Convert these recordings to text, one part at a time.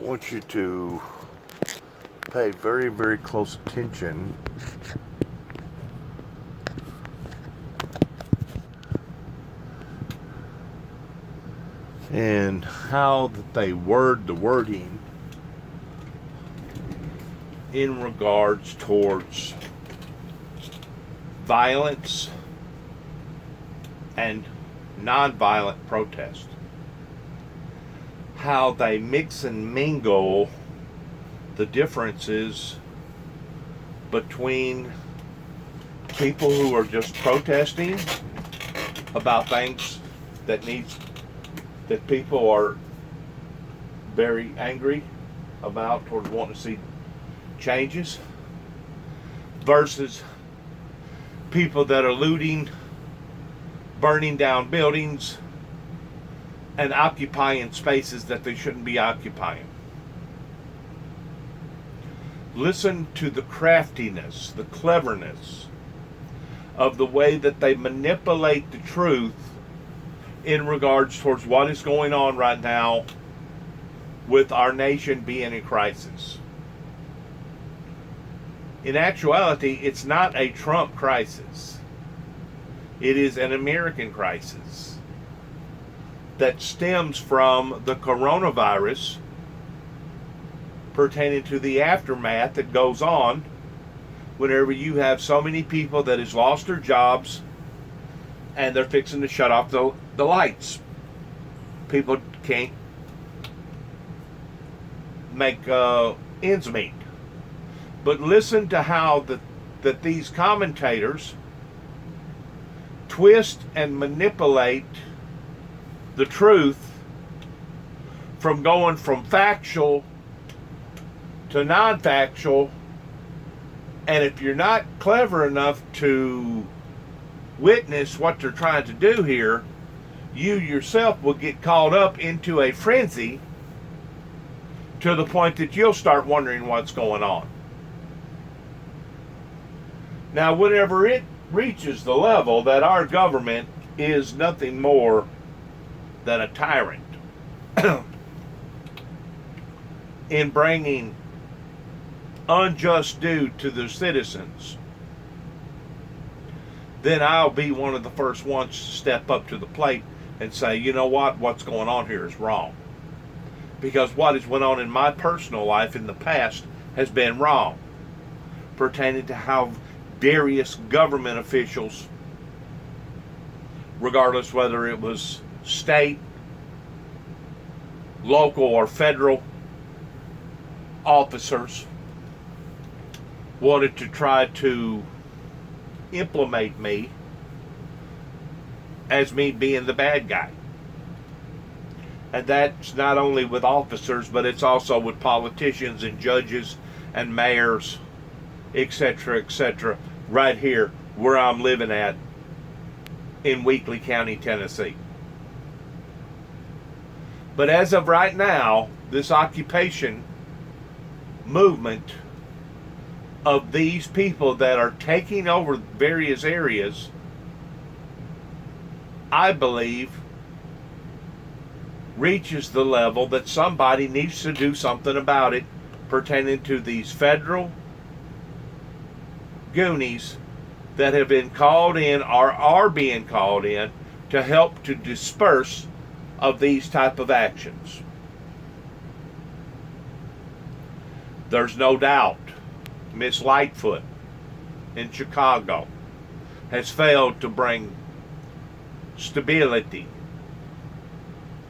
want you to pay very, very close attention and how that they word the wording in regards towards violence and nonviolent protest. How they mix and mingle the differences between people who are just protesting about things that people are very angry about or want to see changes, versus people that are looting, burning down buildings, and occupying spaces that they shouldn't be occupying. Listen to the craftiness, the cleverness of the way that they manipulate the truth in regards towards what is going on right now with our nation being in crisis. In actuality, it's not a Trump crisis. It is an American crisis that stems from the coronavirus pertaining to the aftermath that goes on whenever you have so many people that has lost their jobs and they're fixing to shut off the lights. People can't make ends meet. But listen to how that these commentators twist and manipulate the truth from going from factual to non-factual. And if you're not clever enough to witness what they're trying to do here, you yourself will get caught up into a frenzy to the point that you'll start wondering what's going on. Now, whenever it reaches the level that our government is nothing more than a tyrant in bringing unjust due to their citizens, then I'll be one of the first ones to step up to the plate and say, you know what, what's going on here is wrong. Because what has went on in my personal life in the past has been wrong, pertaining to how various government officials, regardless whether it was state, local, or federal officers, wanted to try to implement me as me being the bad guy. And that's not only with officers, but it's also with politicians and judges and mayors, etc., right here where I'm living at in Weakley County, Tennessee. But as of right now, this occupation movement of these people that are taking over various areas, I believe, reaches the level that somebody needs to do something about it pertaining to these federal goonies that have been called in or are being called in to help to disperse of these type of actions. There's no doubt Miss Lightfoot in Chicago has failed to bring stability.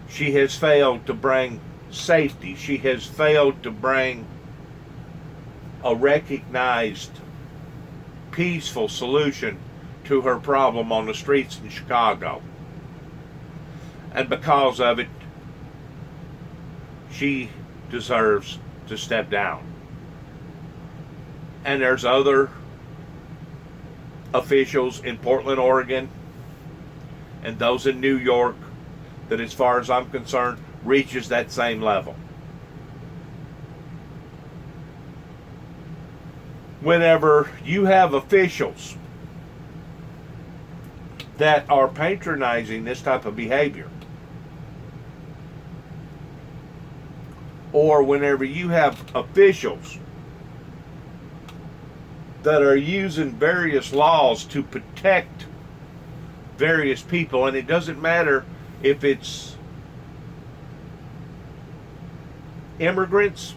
She has failed to bring safety. She has failed to bring a recognized peaceful solution to her problem on the streets in Chicago. And because of it, she deserves to step down. And there's other officials in Portland, Oregon, and those in New York that, as far as I'm concerned, reaches that same level. Whenever you have officials that are patronizing this type of behavior, or whenever you have officials that are using various laws to protect various people, and it doesn't matter if it's immigrants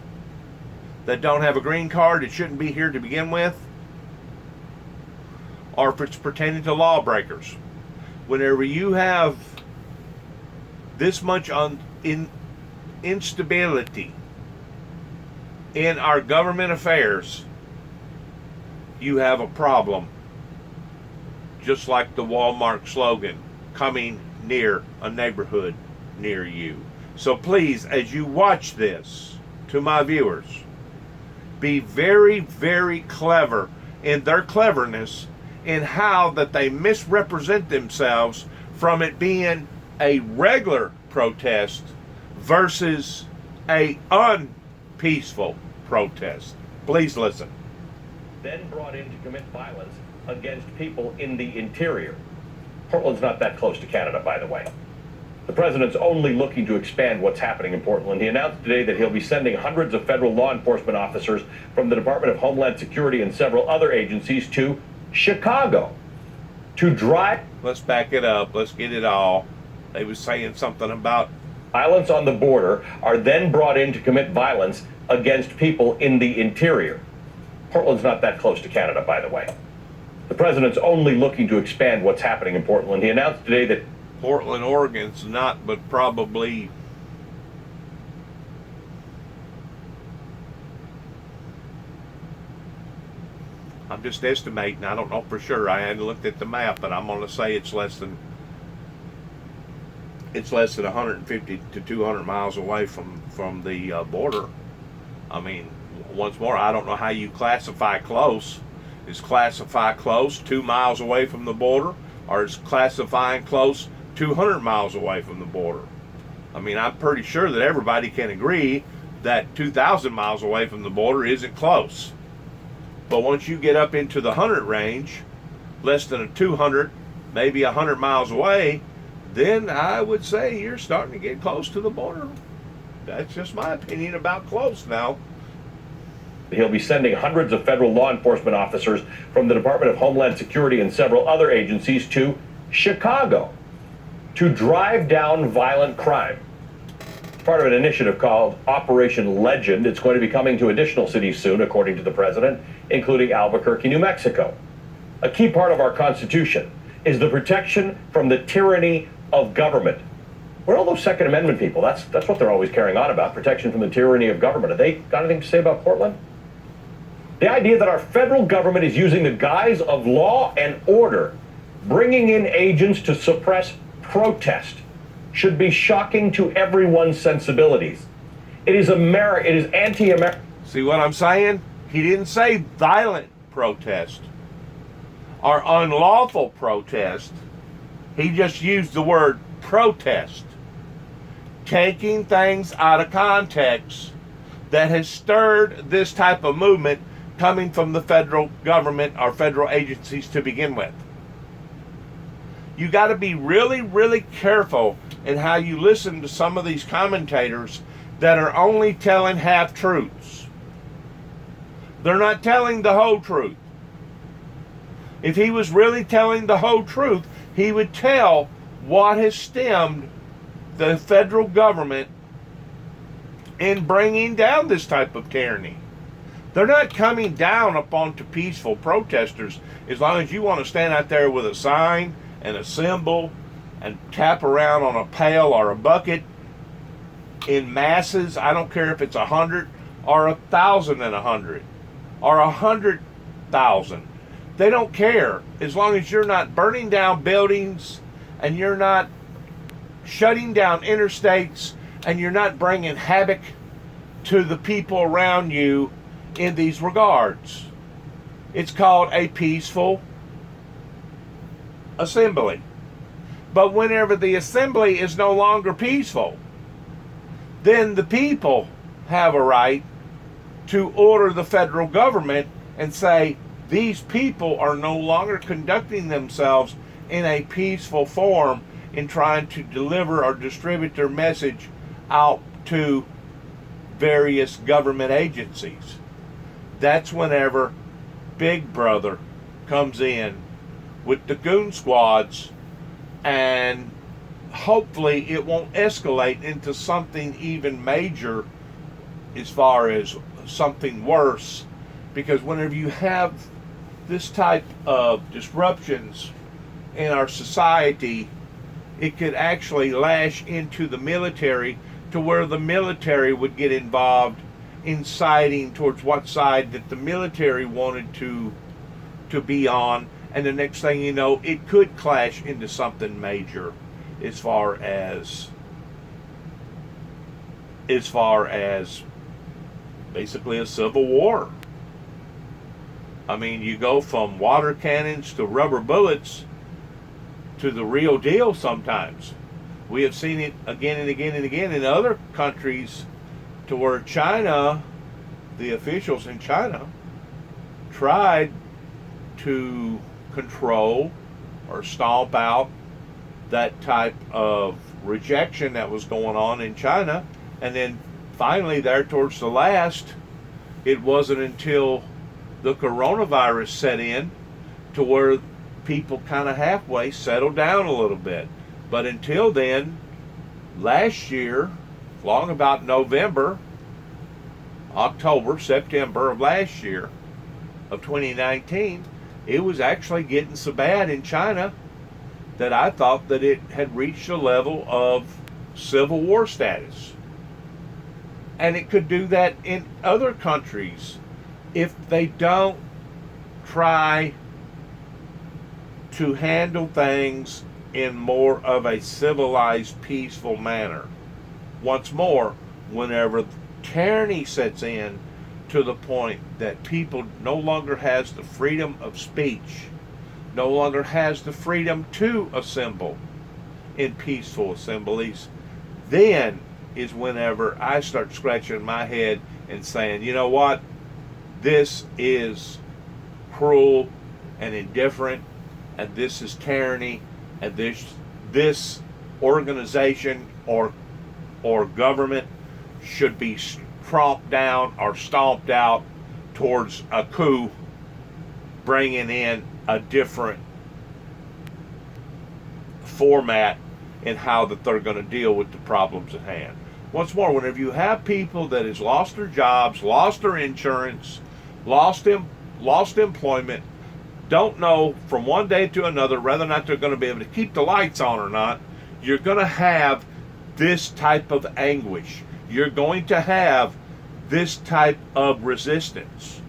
that don't have a green card, it shouldn't be here to begin with, or if it's pertaining to lawbreakers. Whenever you have this much instability in our government affairs, you have a problem. Just like the Walmart slogan, coming near a neighborhood near you. So please, as you watch this, to my viewers, be very, very clever in their cleverness in how that they misrepresent themselves from it being a regular protest versus a unpeaceful protest. Please listen. Then brought in to commit violence against people in the interior. Portland's not that close to Canada, by the way. The president's only looking to expand what's happening in Portland. He announced today that he'll be sending hundreds of federal law enforcement officers from the Department of Homeland Security and several other agencies to Chicago to drive. Let's back it up. Let's get it all. They was saying something about violence on the border, are then brought in to commit violence against people in the interior. Portland's not that close to Canada, by the way. The president's only looking to expand what's happening in Portland. He announced today that Portland, Oregon's not, but probably I'm just estimating. I don't know for sure. I hadn't looked at the map, but I'm going to say it's less than 150 to 200 miles away from the border. I mean, once more, I don't know how you classify close. Is classify close 2 miles away from the border, or is classifying close 200 miles away from the border? I mean, I'm pretty sure that everybody can agree that 2,000 miles away from the border isn't close. But once you get up into the 100 range, less than a 200, maybe 100 miles away, then I would say you're starting to get close to the border. That's just my opinion about close now. he'll be sending hundreds of federal law enforcement officers from the Department of Homeland Security and several other agencies to Chicago to drive down violent crime. Part of an initiative called Operation Legend. It's going to be coming to additional cities soon, according to the president, including Albuquerque, New Mexico. A key part of our Constitution is the protection from the tyranny of government. Where are all those Second Amendment people? That's what they're always carrying on about, protection from the tyranny of government. Have they got anything to say about Portland? The idea that our federal government is using the guise of law and order, bringing in agents to suppress protest, should be shocking to everyone's sensibilities. It is anti-American. See what I'm saying? He didn't say violent protest or unlawful protest. He just used the word protest, taking things out of context that has stirred this type of movement coming from the federal government or federal agencies to begin with. You got to be really, really careful in how you listen to some of these commentators that are only telling half-truths. They're not telling the whole truth. If he was really telling the whole truth, he would tell what has stemmed the federal government in bringing down this type of tyranny. They're not coming down upon to peaceful protesters as long as you want to stand out there with a sign and a symbol and tap around on a pail or a bucket in masses. I don't care if it's 100 or 1,100 or 100,000. They don't care as long as you're not burning down buildings and you're not shutting down interstates and you're not bringing havoc to the people around you in these regards. It's called a peaceful assembly. But whenever the assembly is no longer peaceful, then the people have a right to order the federal government and say, these people are no longer conducting themselves in a peaceful form in trying to deliver or distribute their message out to various government agencies. That's whenever Big Brother comes in with the goon squads, and hopefully it won't escalate into something even major as far as something worse, because whenever you have this type of disruptions in our society, it could actually lash into the military, to where the military would get involved in siding towards what side that the military wanted to be on, and the next thing you know, it could clash into something major as far as basically a civil war. I mean, you go from water cannons to rubber bullets to the real deal sometimes. We have seen it again and again and again in other countries, to where China, the officials in China, tried to control or stomp out that type of rejection that was going on in China. And then finally, there towards the last, it wasn't until the coronavirus set in to where people kind of halfway settled down a little bit. But until then, last year, long about November, October, September of last year, of 2019, it was actually getting so bad in China that I thought that it had reached a level of civil war status. And it could do that in other countries if they don't try to handle things in more of a civilized, peaceful manner. Once more, whenever tyranny sets in to the point that people no longer has the freedom of speech, no longer has the freedom to assemble in peaceful assemblies, then is whenever I start scratching my head and saying, you know what, this is cruel and indifferent, and this is tyranny, and this organization or government should be tromped down or stomped out towards a coup, bringing in a different format in how that they're going to deal with the problems at hand. Once more, whenever you have people that has lost their jobs, lost their insurance, lost employment, don't know from one day to another whether or not they're going to be able to keep the lights on or not, you're going to have this type of anguish. You're going to have this type of resistance.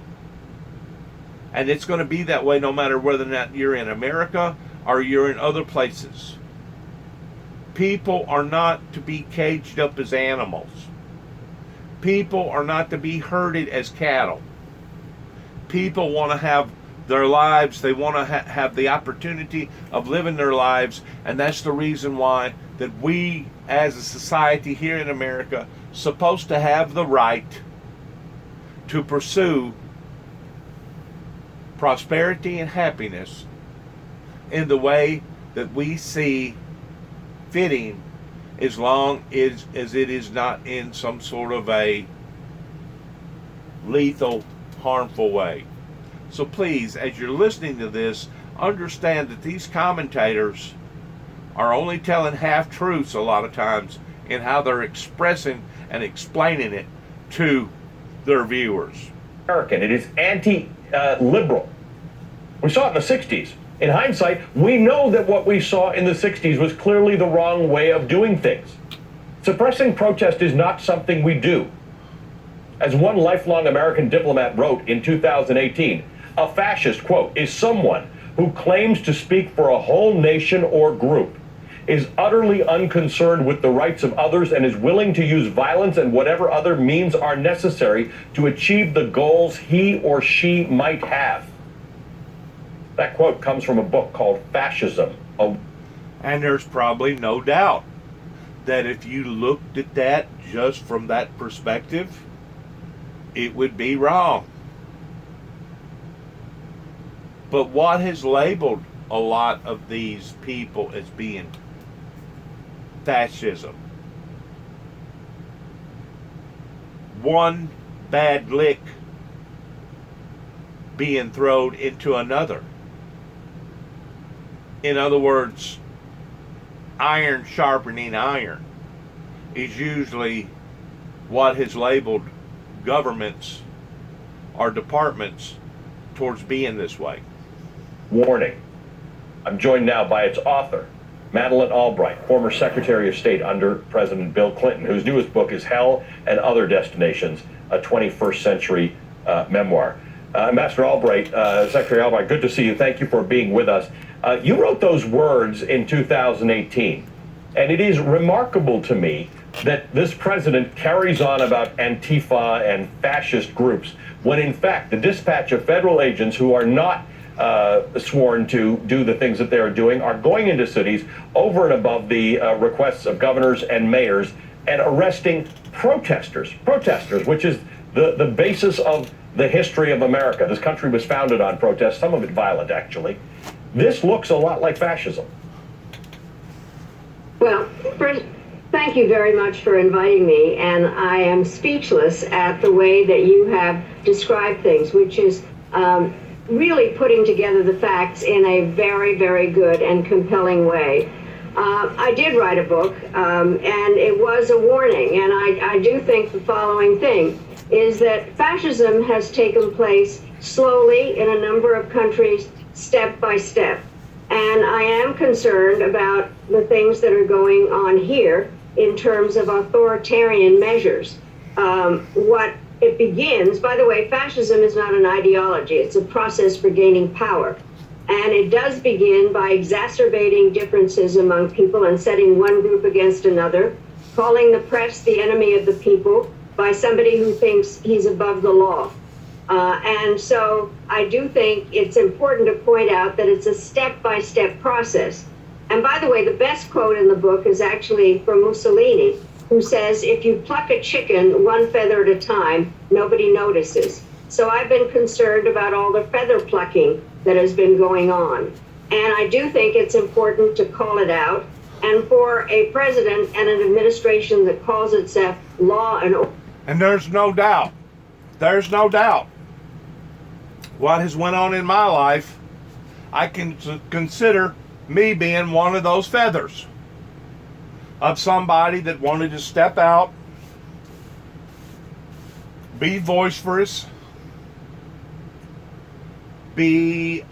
And it's going to be that way no matter whether or not you're in America or you're in other places. People are not to be caged up as animals. People are not to be herded as cattle. People want to have their lives. They want to have the opportunity of living their lives. And that's the reason why that we as a society here in America supposed to have the right to pursue prosperity and happiness in the way that we see fitting, as long as it is not in some sort of a lethal, harmful way. So please, as you're listening to this, understand that these commentators are only telling half-truths a lot of times in how they're expressing and explaining it to their viewers. American. It is anti-liberal. We saw it in the 60s. In hindsight, we know that what we saw in the 60s was clearly the wrong way of doing things. Suppressing protest is not something we do. As one lifelong American diplomat wrote in 2018, a fascist, quote, is someone who claims to speak for a whole nation or group, is utterly unconcerned with the rights of others, and is willing to use violence and whatever other means are necessary to achieve the goals he or she might have. That quote comes from a book called Fascism. And there's probably no doubt that if you looked at that just from that perspective, it would be wrong. But what has labeled a lot of these people as being fascism? one bad lick being thrown into another. In other words, iron sharpening iron is usually what has labeled governments or departments towards being this way. Warning. I'm joined now by its author, Madeleine Albright, former Secretary of State under President Bill Clinton, whose newest book is Hell and Other Destinations, a 21st Century Memoir. Ambassador Albright, Secretary Albright, good to see you. Thank you for being with us. You wrote those words in 2018, and it is remarkable to me that this president carries on about Antifa and fascist groups, when in fact the dispatch of federal agents who are not sworn to do the things that they are doing are going into cities over and above the requests of governors and mayors and arresting protesters, which is the basis of the history of America. This country was founded on protest, some of it violent, actually. This looks a lot like fascism. Well, first, thank you very much for inviting me, and I am speechless at the way that you have described things, which is really putting together the facts in a very, very good and compelling way. I did write a book, and it was a warning, and I do think the following thing is that fascism has taken place slowly in a number of countries, step by step. And I am concerned about the things that are going on here in terms of authoritarian measures. What it begins, by the way, fascism is not an ideology, it's a process for gaining power. And it does begin by exacerbating differences among people and setting one group against another, calling the press the enemy of the people by somebody who thinks he's above the law. And so I do think it's important to point out that it's a step-by-step process. And by the way, the best quote in the book is actually from Mussolini, who says, if you pluck a chicken one feather at a time, nobody notices. So I've been concerned about all the feather plucking that has been going on. And I do think it's important to call it out. And for a president and an administration that calls itself law and order. And there's no doubt, what has went on in my life, I can consider me being one of those feathers of somebody that wanted to step out, be boisterous, be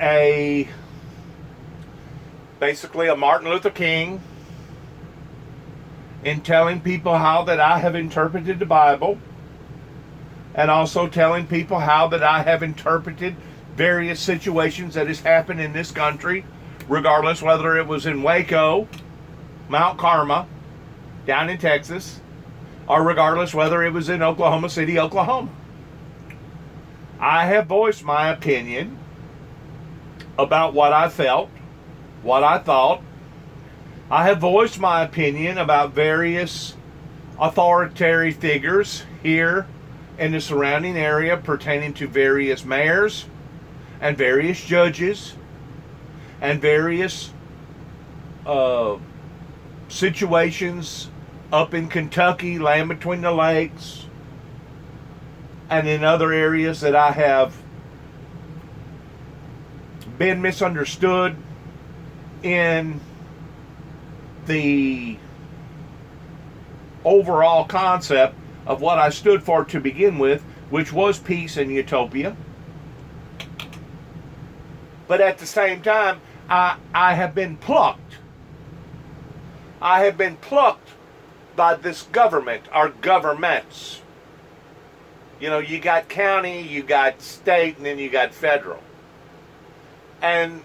basically a Martin Luther King in telling people how that I have interpreted the Bible, and also telling people how that I have interpreted various situations that has happened in this country, regardless whether it was in Waco, Mount Carmel, down in Texas, or regardless whether it was in Oklahoma City, Oklahoma. I have voiced my opinion about what I felt, what I thought. I have voiced my opinion about various authoritarian figures here in the surrounding area pertaining to various mayors and various judges and various situations up in Kentucky, land between the lakes, and in other areas that I have been misunderstood in the overall concept of what I stood for to begin with, which was peace and utopia. But at the same time, I have been plucked. I have been plucked by this government, or governments. You know, you got county, you got state, and then you got federal. And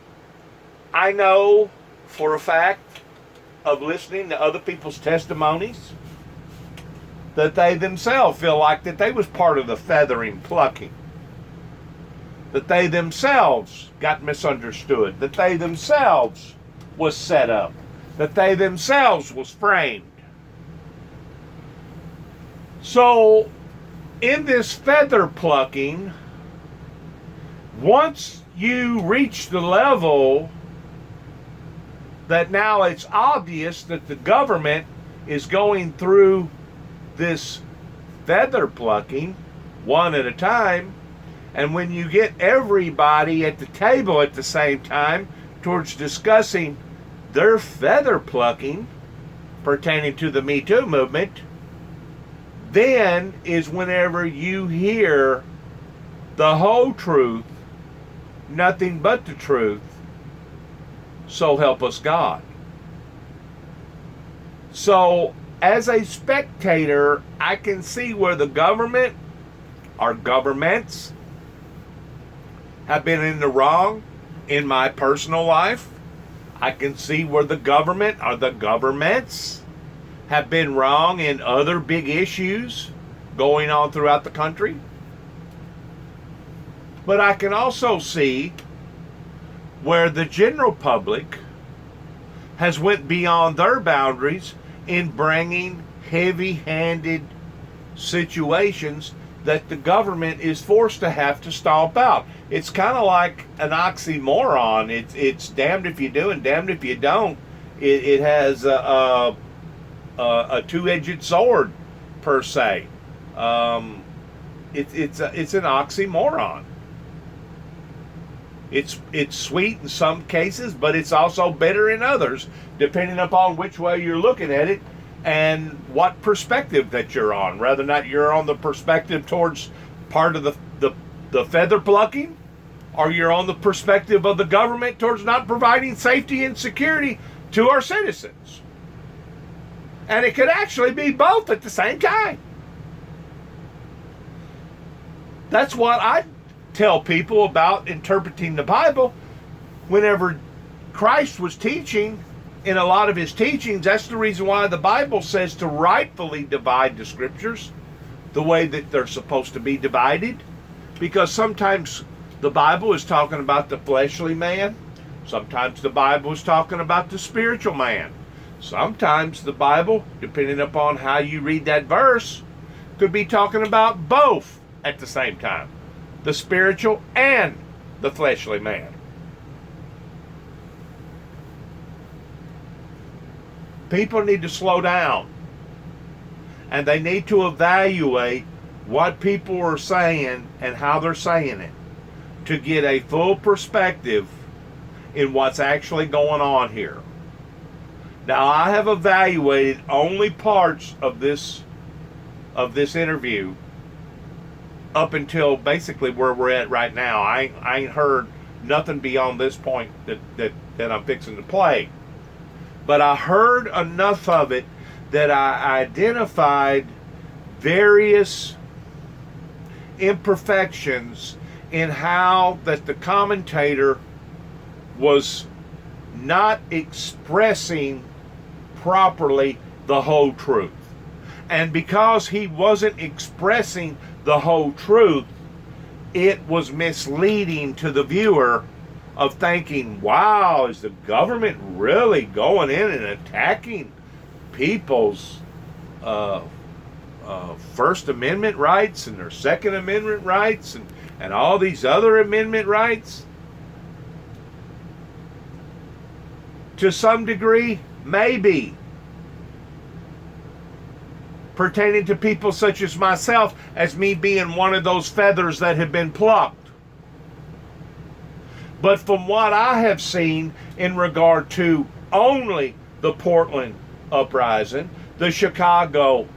I know for a fact of listening to other people's testimonies that they themselves feel like that they was part of the feathering plucking. That they themselves got misunderstood. That they themselves was set up. That they themselves was framed. So, in this feather plucking, once you reach the level that now it's obvious that the government is going through this feather plucking one at a time. And when you get everybody at the table at the same time towards discussing their feather plucking pertaining to the Me Too movement, then is whenever you hear the whole truth, nothing but the truth, so help us God. So, as a spectator, I can see where the government or governments have been in the wrong in my personal life. I can see where the government or the governments have been wrong in other big issues going on throughout the country. But I can also see where the general public has went beyond their boundaries in bringing heavy-handed situations that the government is forced to have to stomp out. It's kind of like an oxymoron. It's damned if you do and damned if you don't. It has a two-edged sword, per se. It's an oxymoron. It's sweet in some cases, but it's also bitter in others, depending upon which way you're looking at it and what perspective that you're on. Whether or not you're on the perspective towards part of the feather plucking, or you're on the perspective of the government towards not providing safety and security to our citizens. And it could actually be both at the same time. That's what I tell people about interpreting the Bible. Whenever Christ was teaching, in a lot of his teachings, that's the reason why the Bible says to rightfully divide the scriptures the way that they're supposed to be divided. Because sometimes the Bible is talking about the fleshly man. Sometimes the Bible is talking about the spiritual man. Sometimes the Bible, depending upon how you read that verse, could be talking about both at the same time. The spiritual and the fleshly man. People need to slow down. And they need to evaluate what people are saying and how they're saying it to get a full perspective in what's actually going on here. Now, I have evaluated only parts of this interview up until basically where we're at right now. I ain't heard nothing beyond this point that I'm fixing to play. But I heard enough of it that I identified various imperfections in how that the commentator was not expressing properly the whole truth. And because he wasn't expressing the whole truth, it was misleading to the viewer of thinking, wow, is the government really going in and attacking people's First Amendment rights and their Second Amendment rights and all these other amendment rights? To some degree, maybe. Pertaining to people such as myself, as me being one of those feathers that have been plucked. But from what I have seen in regard to only the Portland uprising, the Chicago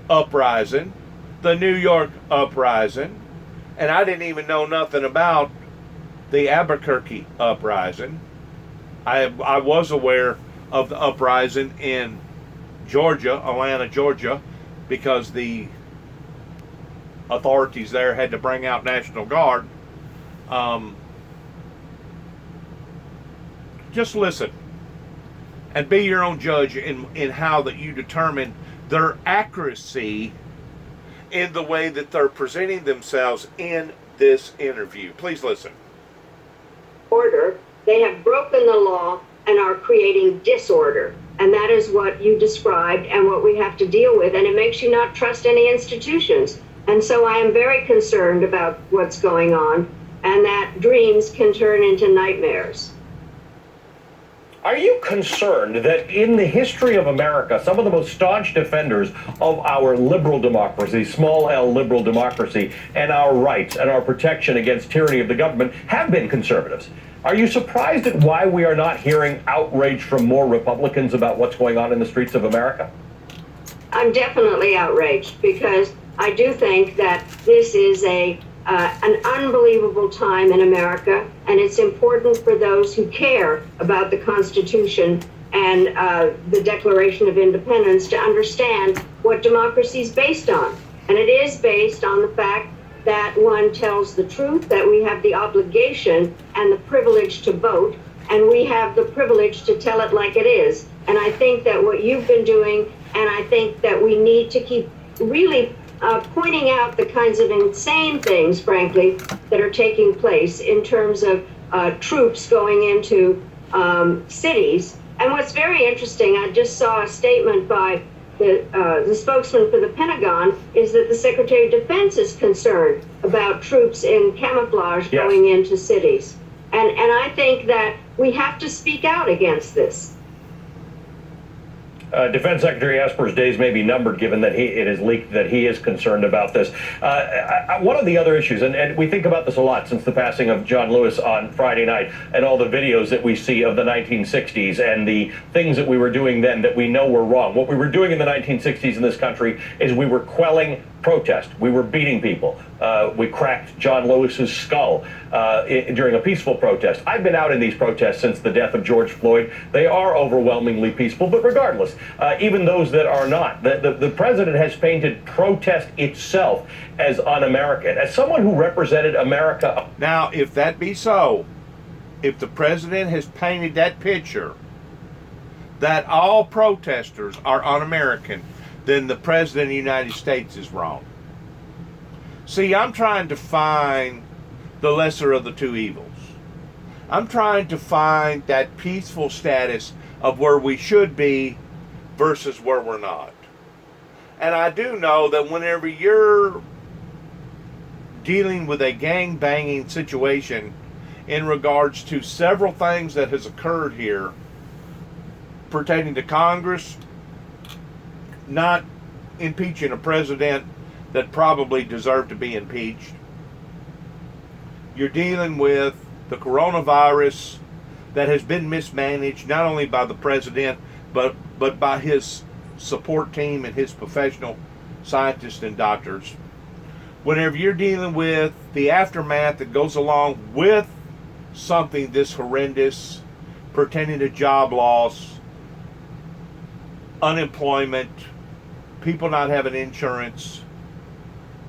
uprising, the New York uprising, and I didn't even know nothing about the Albuquerque uprising. I was aware of the uprising in Georgia, Atlanta, Georgia, because the authorities there had to bring out National Guard. Just listen and be your own judge in how that you determine their accuracy in the way that they're presenting themselves in this interview. Please listen. Order, they have broken the law and are creating disorder. And that is what you described and what we have to deal with. And it makes you not trust any institutions. And so I am very concerned about what's going on and that dreams can turn into nightmares. Are you concerned that in the history of America, some of the most staunch defenders of our liberal democracy, small L liberal democracy, and our rights and our protection against tyranny of the government have been conservatives? Are you surprised at why we are not hearing outrage from more Republicans about what's going on in the streets of America? I'm definitely outraged because I do think that this is an unbelievable time in America, and it's important for those who care about the Constitution and the Declaration of Independence to understand what democracy is based on. And it is based on the fact that one tells the truth, that we have the obligation and the privilege to vote, and we have the privilege to tell it like it is. And I think that what you've been doing, and I think that we need to keep really pointing out the kinds of insane things, frankly, that are taking place in terms of troops going into cities. And what's very interesting, I just saw a statement by the spokesman for the Pentagon, is that the Secretary of Defense is concerned about troops in camouflage going into cities. And I think that we have to speak out against this. Defense Secretary Esper's days may be numbered, given that it is leaked that he is concerned about this. One of the other issues, and we think about this a lot since the passing of John Lewis on Friday night, and all the videos that we see of the 1960s and the things that we were doing then that we know were wrong. What we were doing in the 1960s in this country is we were quelling protest. We were beating people. We cracked John Lewis's skull during a peaceful protest. I've been out in these protests since the death of George Floyd. They are overwhelmingly peaceful, but regardless, even those that are not, the president has painted protest itself as un-American. As someone who represented America... Now, if that be so, if the president has painted that picture that all protesters are un-American, then the president of the United States is wrong. See, I'm trying to find the lesser of the two evils. I'm trying to find that peaceful status of where we should be versus where we're not. And I do know that whenever you're dealing with a gang-banging situation in regards to several things that has occurred here pertaining to Congress not impeaching a president that probably deserved to be impeached. You're dealing with the coronavirus that has been mismanaged not only by the president but by his support team and his professional scientists and doctors. Whenever you're dealing with the aftermath that goes along with something this horrendous pertaining to job loss, unemployment, people not having insurance,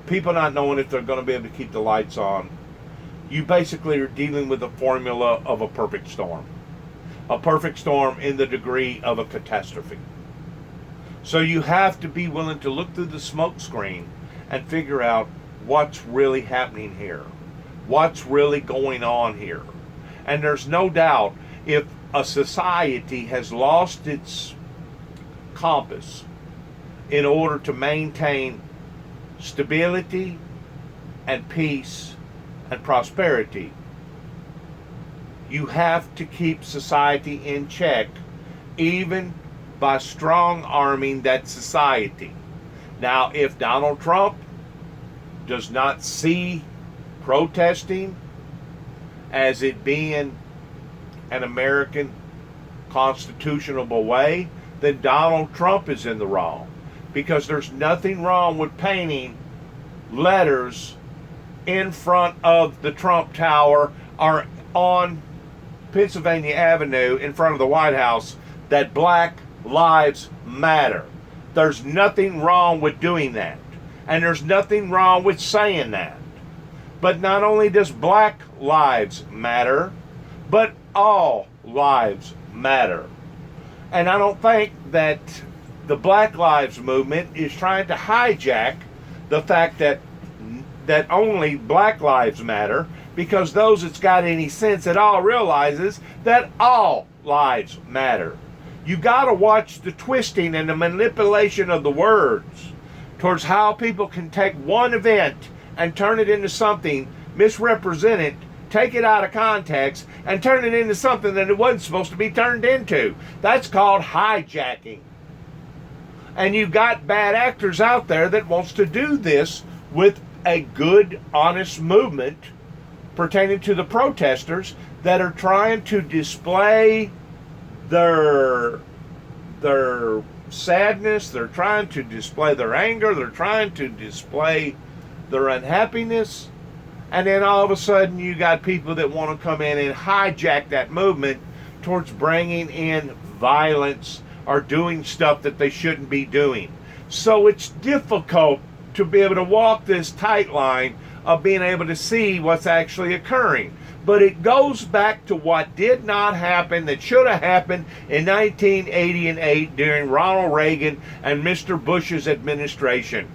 people not knowing if they're going to be able to keep the lights on, you basically are dealing with the formula of a perfect storm. A perfect storm in the degree of a catastrophe. So you have to be willing to look through the smoke screen and figure out what's really happening here. What's really going on here. And there's no doubt if a society has lost its compass in order to maintain stability and peace and prosperity, you have to keep society in check, even by strong-arming that society. Now, if Donald Trump does not see protesting as it being an American constitutional way, then Donald Trump is in the wrong. Because there's nothing wrong with painting letters in front of the Trump Tower or on Pennsylvania Avenue in front of the White House that Black Lives Matter. There's nothing wrong with doing that. And there's nothing wrong with saying that. But not only does Black Lives Matter, but all lives matter. And I don't think that the Black Lives Movement is trying to hijack the fact that only Black Lives Matter, because those that's got any sense at all realizes that all lives matter. You got to watch the twisting and the manipulation of the words towards how people can take one event and turn it into something, misrepresent it, take it out of context, and turn it into something that it wasn't supposed to be turned into. That's called hijacking. And you've got bad actors out there that wants to do this with a good, honest movement pertaining to the protesters that are trying to display their sadness, they're trying to display their anger, they're trying to display their unhappiness, and then all of a sudden you got people that want to come in and hijack that movement towards bringing in violence or doing stuff that they shouldn't be doing. So it's difficult to be able to walk this tight line of being able to see what's actually occurring. But it goes back to what did not happen that should have happened in 1988 during Ronald Reagan and Mr. Bush's administration.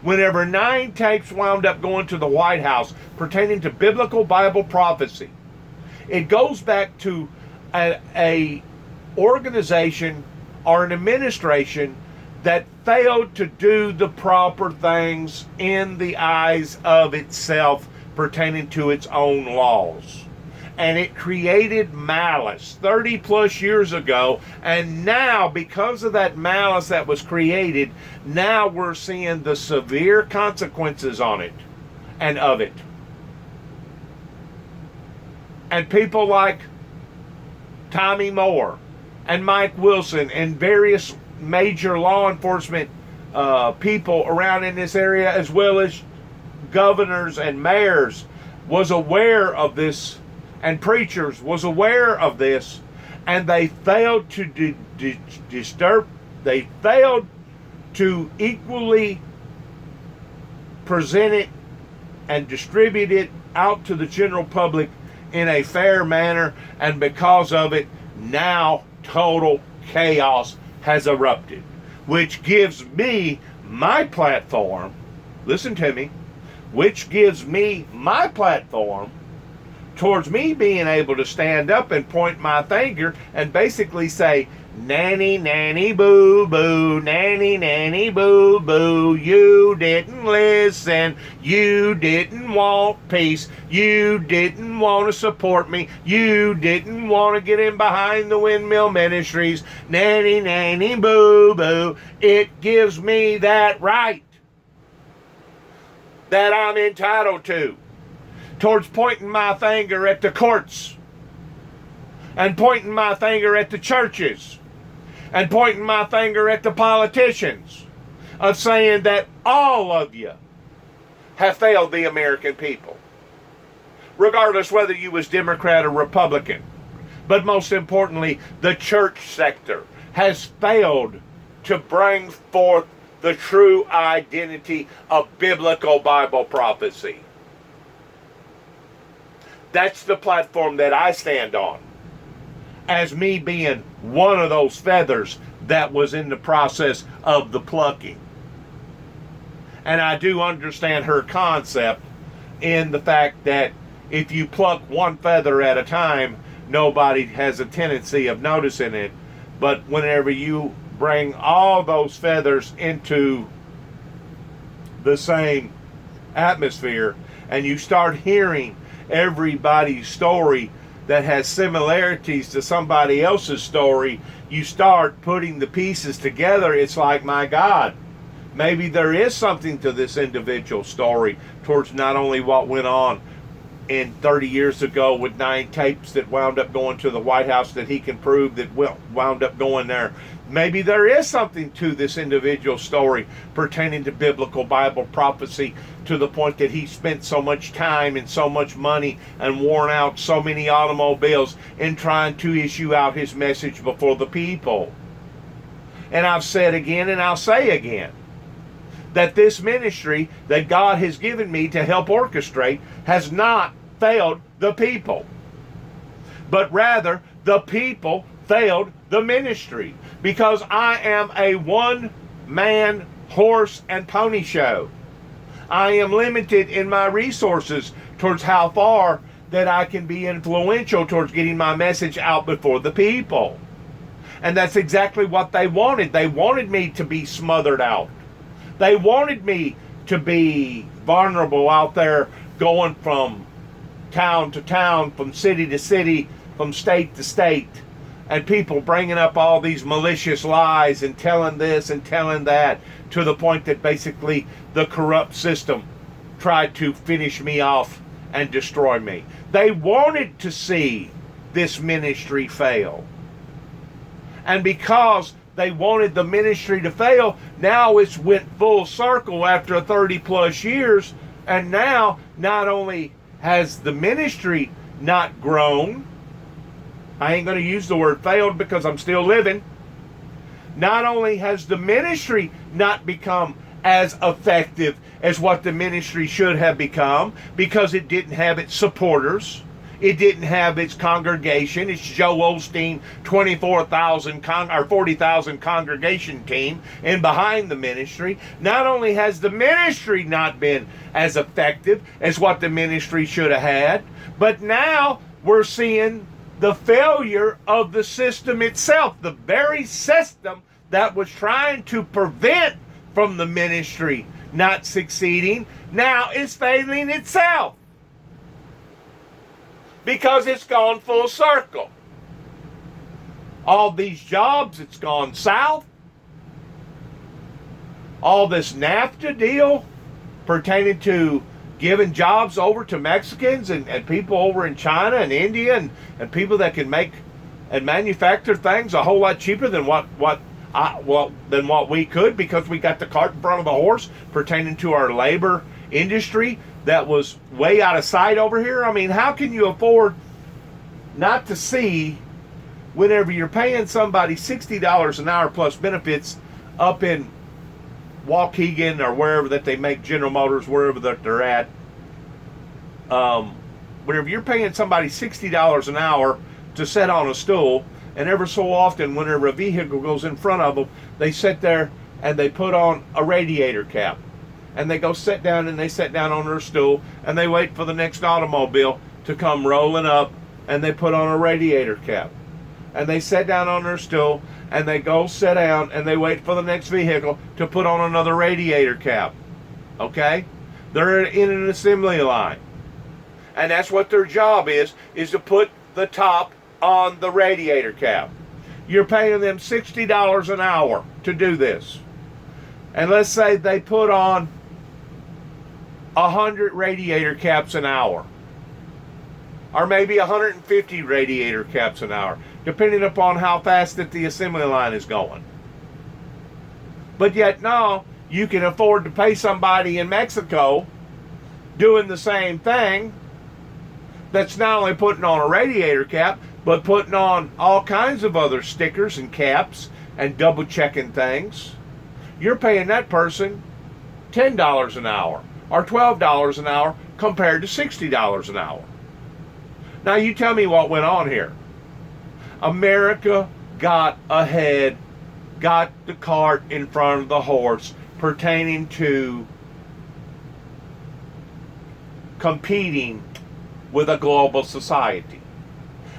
Whenever 9 tapes wound up going to the White House pertaining to biblical Bible prophecy, it goes back to a organization or an administration that failed to do the proper things in the eyes of itself pertaining to its own laws. And it created malice 30 plus years ago, and now because of that malice that was created, now we're seeing the severe consequences on it and of it. And people like Tommy Moore and Mike Wilson and various major law enforcement people around in this area, as well as governors and mayors, was aware of this, and preachers was aware of this, and they failed to they failed to equally present it and distribute it out to the general public in a fair manner, and because of it, now total chaos has erupted, which gives me my platform, listen to me, which gives me my platform towards me being able to stand up and point my finger and basically say, nanny, nanny, boo, boo, nanny, nanny, boo, boo, you didn't listen, you didn't want peace, you didn't want to support me, you didn't want to get in behind the windmill ministries, nanny, nanny, boo, boo. It gives me that right that I'm entitled to towards pointing my finger at the courts and pointing my finger at the churches and pointing my finger at the politicians of saying that all of you have failed the American people, regardless whether you was Democrat or Republican. But most importantly, the church sector has failed to bring forth the true identity of biblical Bible prophecy. That's the platform that I stand on, as me being one of those feathers that was in the process of the plucking. And I do understand her concept in the fact that if you pluck one feather at a time, nobody has a tendency of noticing it. But whenever you bring all those feathers into the same atmosphere and you start hearing everybody's story that has similarities to somebody else's story, you start putting the pieces together. It's like, my God, maybe there is something to this individual story towards not only what went on in 30 years ago with 9 tapes that wound up going to the White House that he can prove that wound up going there. Maybe there is something to this individual story pertaining to biblical Bible prophecy, to the point that he spent so much time and so much money and worn out so many automobiles in trying to issue out his message before the people. And I've said again, and I'll say again, that this ministry that God has given me to help orchestrate has not failed the people, but rather the people failed the ministry, because I am a one-man horse and pony show. I am limited in my resources towards how far that I can be influential towards getting my message out before the people. And that's exactly what they wanted. They wanted me to be smothered out. They wanted me to be vulnerable out there, going from town to town, from city to city, from state to state, and people bringing up all these malicious lies and telling this and telling that, to the point that basically the corrupt system tried to finish me off and destroy me. They wanted to see this ministry fail. And because they wanted the ministry to fail, now it's went full circle after 30 plus years, and now not only has the ministry not grown, I ain't going to use the word failed because I'm still living. Not only has the ministry not become as effective as what the ministry should have become, because it didn't have its supporters, it didn't have its congregation, its Joe Osteen 24,000 or 40,000 congregation team in behind the ministry. Not only has the ministry not been as effective as what the ministry should have had, but now we're seeing the failure of the system itself, the very system that was trying to prevent from the ministry not succeeding, now is failing itself. Because it's gone full circle. All these jobs, it's gone south. All this NAFTA deal pertaining to giving jobs over to Mexicans and people over in China and India and people that can make and manufacture things a whole lot cheaper than what we could, because we got the cart in front of the horse pertaining to our labor industry that was way out of sight over here. I mean, how can you afford not to see, whenever you're paying somebody $60 an hour plus benefits up in Waukegan or wherever that they make General Motors, wherever that they're at, whenever you're paying somebody $60 an hour to sit on a stool, and ever so often whenever a vehicle goes in front of them, they sit there and they put on a radiator cap. And they go sit down, and they sit down on their stool, and they wait for the next automobile to come rolling up, and they put on a radiator cap. And they sit down on their stool, and they go sit down, and they wait for the next vehicle to put on another radiator cap. Okay? They're in an assembly line. And that's what their job is to put the top on the radiator cap. You're paying them $60 an hour to do this. And let's say they put on 100 radiator caps an hour, or maybe 150 radiator caps an hour, depending upon how fast that the assembly line is going. But yet, no, you can afford to pay somebody in Mexico doing the same thing, that's not only putting on a radiator cap, but putting on all kinds of other stickers and caps and double checking things. You're paying that person $10 an hour or $12 an hour compared to $60 an hour. Now you tell me what went on here. America got ahead, got the cart in front of the horse pertaining to competing with a global society.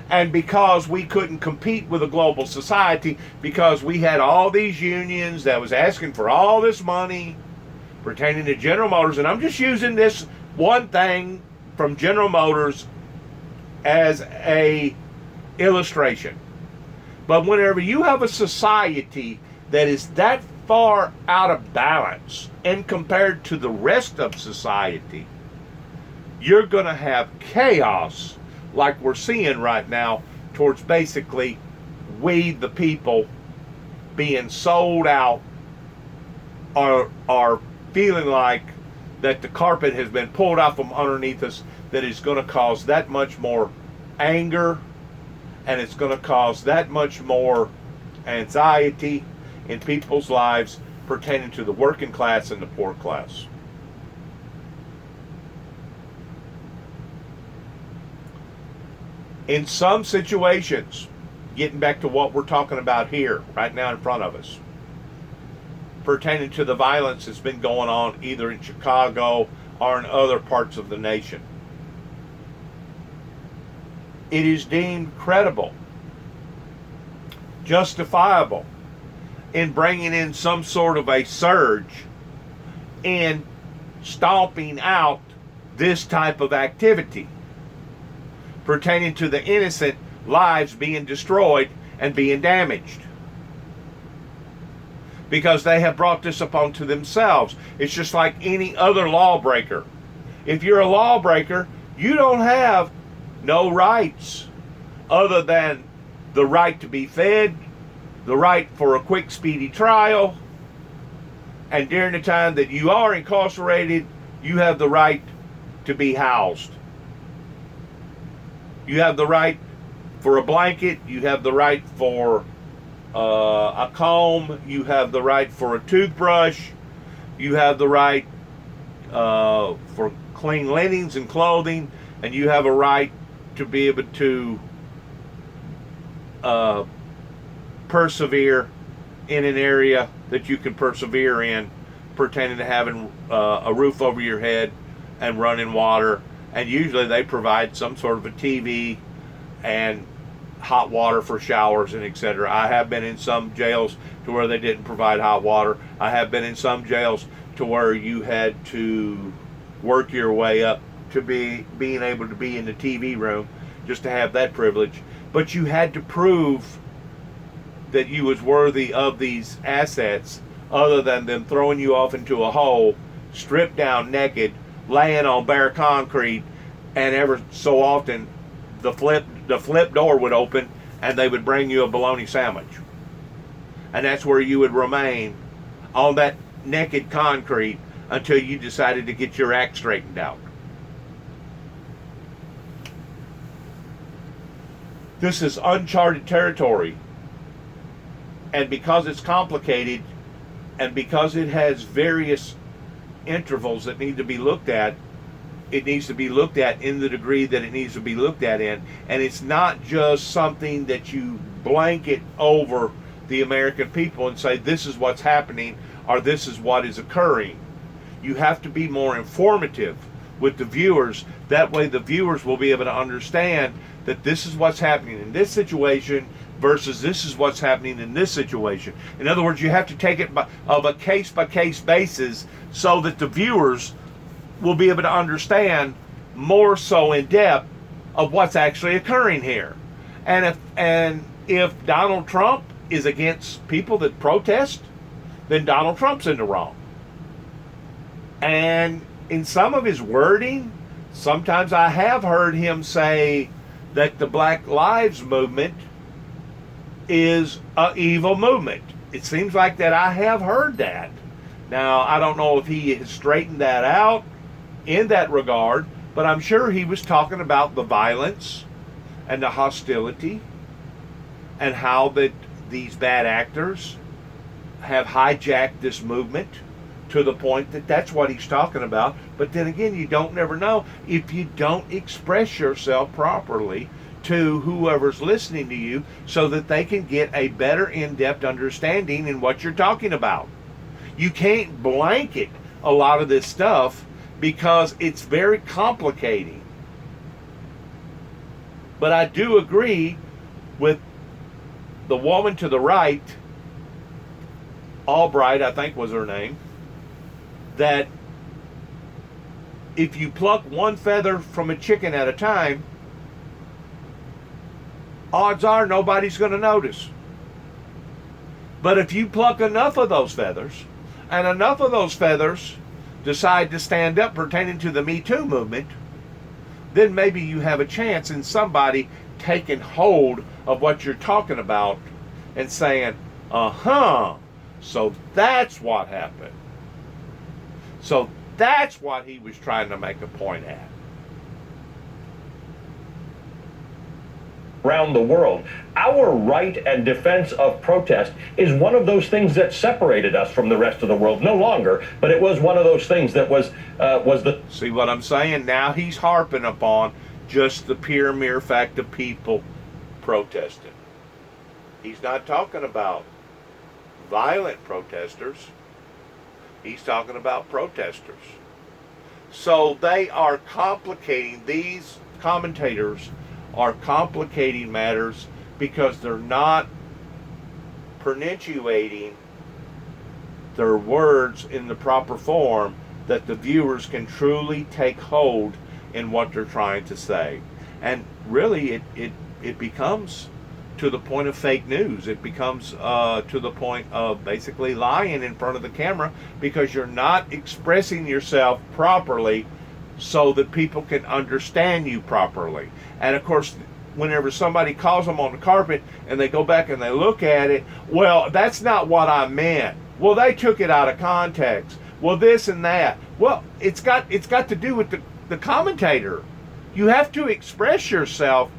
And because we couldn't compete with a global society, because we had all these unions that was asking for all this money pertaining to General Motors, and I'm just using this one thing from General Motors as a illustration. But whenever you have a society that is that far out of balance and compared to the rest of society, you're going to have chaos like we're seeing right now towards basically we the people being sold out or feeling like that the carpet has been pulled out from underneath us, that is going to cause that much more anger, and it's going to cause that much more anxiety in people's lives pertaining to the working class and the poor class. In some situations, getting back to what we're talking about here, right now in front of us, pertaining to the violence that's been going on either in Chicago or in other parts of the nation, it is deemed credible, justifiable in bringing in some sort of a surge in stomping out this type of activity. pertaining to the innocent lives being destroyed and being damaged. Because they have brought this upon to themselves. It's just like any other lawbreaker. If you're a lawbreaker, you don't have no rights other than the right to be fed, the right for a quick, speedy trial, and during the time that you are incarcerated, you have the right to be housed. You have the right for a blanket, you have the right for a comb, you have the right for a toothbrush, you have the right for clean linens and clothing, and you have a right to be able to persevere in an area that you can persevere in, pertaining to having a roof over your head and running water. And usually they provide some sort of a TV and hot water for showers and etc. I have been in some jails to where they didn't provide hot water. I have been in some jails to where you had to work your way up to being able to be in the TV room just to have that privilege. But you had to prove that you was worthy of these assets, other than them throwing you off into a hole, stripped down naked, laying on bare concrete, and ever so often the flip door would open and they would bring you a bologna sandwich. And that's where you would remain on that naked concrete until you decided to get your act straightened out. This is uncharted territory. And because it's complicated, and because it has various intervals that need to be looked at, it needs to be looked at in the degree that it needs to be looked at in. And it's not just something that you blanket over the American people and say this is what's happening or this is what is occurring. You have to be more informative with the viewers. That way the viewers will be able to understand that this is what's happening in this situation versus this is what's happening in this situation. In other words, you have to take it of a case-by-case basis so that the viewers will be able to understand more so in depth of what's actually occurring here. And if Donald Trump is against people that protest, then Donald Trump's in the wrong. And in some of his wording, sometimes I have heard him say that the Black Lives Movement is an evil movement. It seems like that I have heard that. Now, I don't know if he has straightened that out in that regard, but I'm sure he was talking about the violence and the hostility and how that these bad actors have hijacked this movement to the point that that's what he's talking about. But then again, you don't never know if you don't express yourself properly to whoever's listening to you so that they can get a better in-depth understanding in what you're talking about. You can't blanket a lot of this stuff because it's very complicating. But I do agree with the woman to the right, Albright, I think was her name, that if you pluck one feather from a chicken at a time, odds are nobody's going to notice. But if you pluck enough of those feathers, and enough of those feathers decide to stand up pertaining to the Me Too movement, then maybe you have a chance in somebody taking hold of what you're talking about and saying, so that's what happened. So that's what he was trying to make a point at. Around the world, our right and defense of protest is one of those things that separated us from the rest of the world. No longer, but it was one of those things that was the... See what I'm saying? Now he's harping upon just the pure mere fact of people protesting. He's not talking about violent protesters. He's talking about protesters. So they are complicating, these commentators are complicating matters because they're not pronunciating their words in the proper form that the viewers can truly take hold in what they're trying to say. And really it becomes to the point of fake news. It becomes to the point of basically lying in front of the camera because you're not expressing yourself properly so that people can understand you properly. And of course, whenever somebody calls them on the carpet and they go back and they look at it, well, that's not what I meant. Well, they took it out of context. Well, this and that. Well, it's got to do with the commentator. You have to express yourself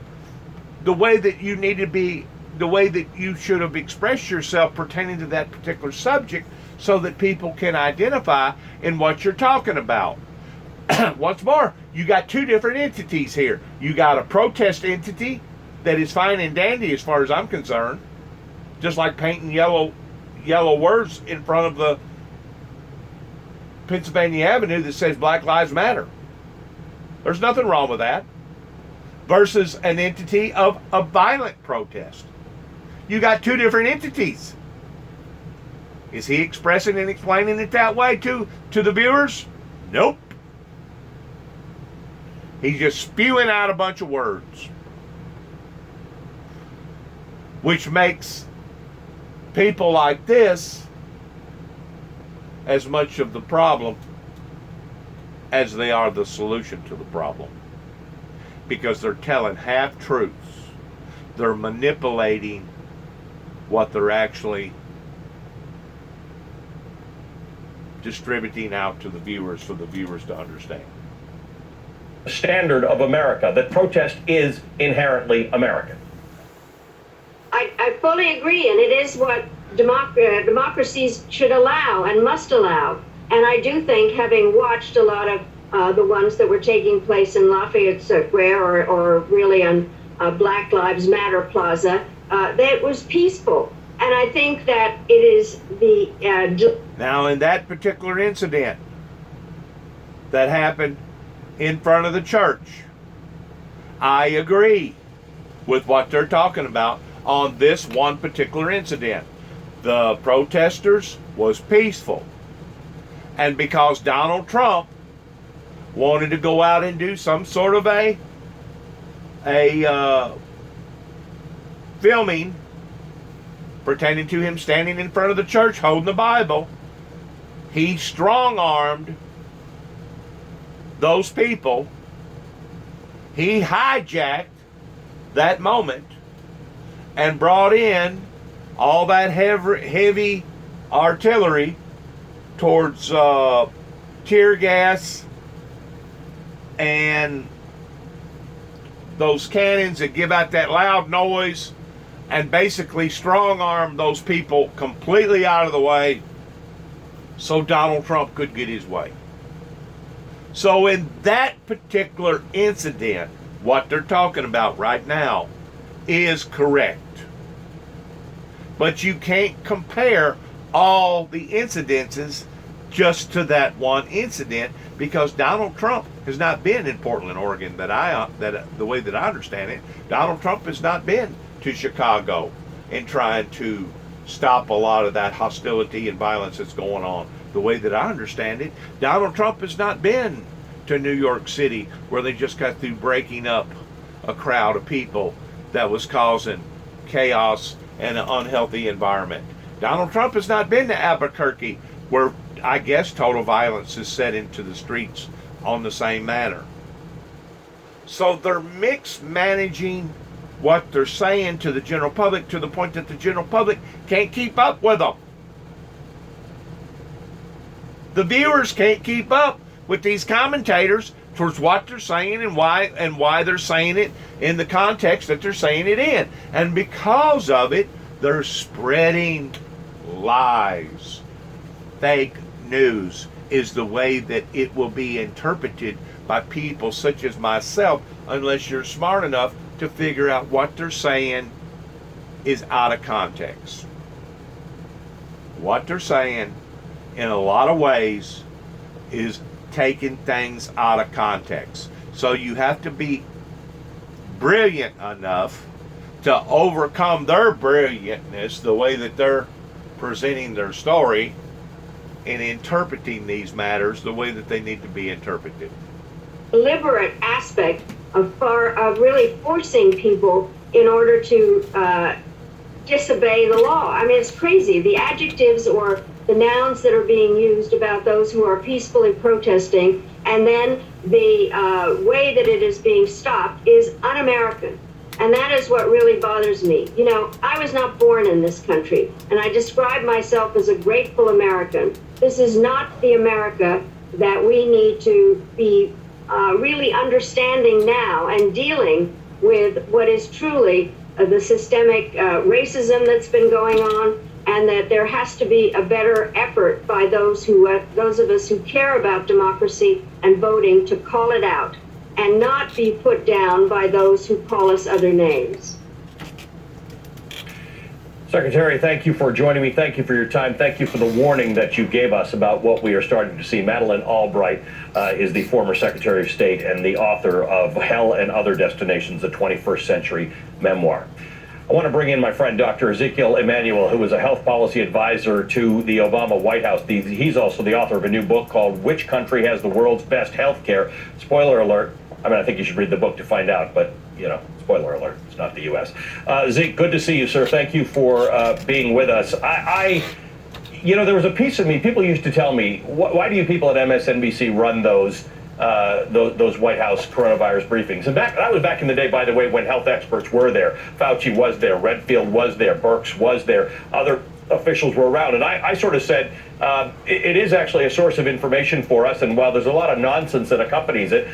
the way that you need to be, the way that you should have expressed yourself pertaining to that particular subject so that people can identify in what you're talking about. Once more, you got two different entities here. You got a protest entity that is fine and dandy as far as I'm concerned, just like painting yellow words in front of the Pennsylvania Avenue that says Black Lives Matter. There's nothing wrong with that. Versus an entity of a violent protest. You got two different entities. Is he expressing and explaining it that way to the viewers? Nope. He's just spewing out a bunch of words, which makes people like this as much of the problem as they are the solution to the problem. Because they're telling half-truths. They're manipulating what they're actually distributing out to the viewers for the viewers to understand. Standard of America, that protest is inherently American. I fully agree, and it is what democracies should allow and must allow. And I do think, having watched a lot of the ones that were taking place in Lafayette Square or really on Black Lives Matter Plaza, that it was peaceful. And I think that it is the... Now, in that particular incident that happened in front of the church, I agree with what they're talking about on this one particular incident. The protesters was peaceful. And because Donald Trump wanted to go out and do some sort of a filming pertaining to him standing in front of the church holding the Bible, he strong-armed those people. He hijacked that moment and brought in all that heavy artillery towards tear gas and those cannons that give out that loud noise, and basically strong-arm those people completely out of the way so Donald Trump could get his way. So in that particular incident, what they're talking about right now is correct. But you can't compare all the incidences just to that one incident, because Donald Trump has not been in Portland, Oregon, the way that I understand it. Donald Trump has not been to Chicago and trying to stop a lot of that hostility and violence that's going on. The way that I understand it, Donald Trump has not been to New York City, where they just got through breaking up a crowd of people that was causing chaos and an unhealthy environment. Donald Trump has not been to Albuquerque, where I guess total violence is set into the streets on the same manner. So they're mixed managing what they're saying to the general public to the point that the general public can't keep up with them. The viewers can't keep up with these commentators towards what they're saying and why they're saying it in the context that they're saying it in. And because of it, they're spreading lies. Fake news is the way that it will be interpreted by people such as myself, unless you're smart enough to figure out what they're saying is out of context. What they're saying, in a lot of ways, is taking things out of context. So you have to be brilliant enough to overcome their brilliantness, the way that they're presenting their story, and interpreting these matters the way that they need to be interpreted. Deliberate aspect of really forcing people in order to disobey the law. I mean, it's crazy. The adjectives or the nouns that are being used about those who are peacefully protesting, and then the way that it is being stopped is un-American. And that is what really bothers me. You know, I was not born in this country, and I describe myself as a grateful American. This is not the America that we need to be really understanding now and dealing with what is truly the systemic racism that's been going on, and that there has to be a better effort by those of us who care about democracy and voting to call it out and not be put down by those who call us other names. Secretary, thank you for joining me. Thank you for your time. Thank you for the warning that you gave us about what we are starting to see. Madeleine Albright is the former Secretary of State and the author of Hell and Other Destinations, the 21st Century Memoir. I want to bring in my friend, Dr. Ezekiel Emanuel, who is a health policy advisor to the Obama White House. He's also the author of a new book called Which Country Has the World's Best Health Care? Spoiler alert. I mean, I think you should read the book to find out, but, you know, spoiler alert, it's not the U.S. Zeke, good to see you, sir. Thank you for being with us. You know, there was a piece of me, people used to tell me, why do you people at MSNBC run those White House coronavirus briefings? And that was back in the day, by the way, when health experts were there. Fauci was there, Redfield was there, Birx was there, other officials were around. And I sort of said, it is actually a source of information for us. And while there's a lot of nonsense that accompanies it,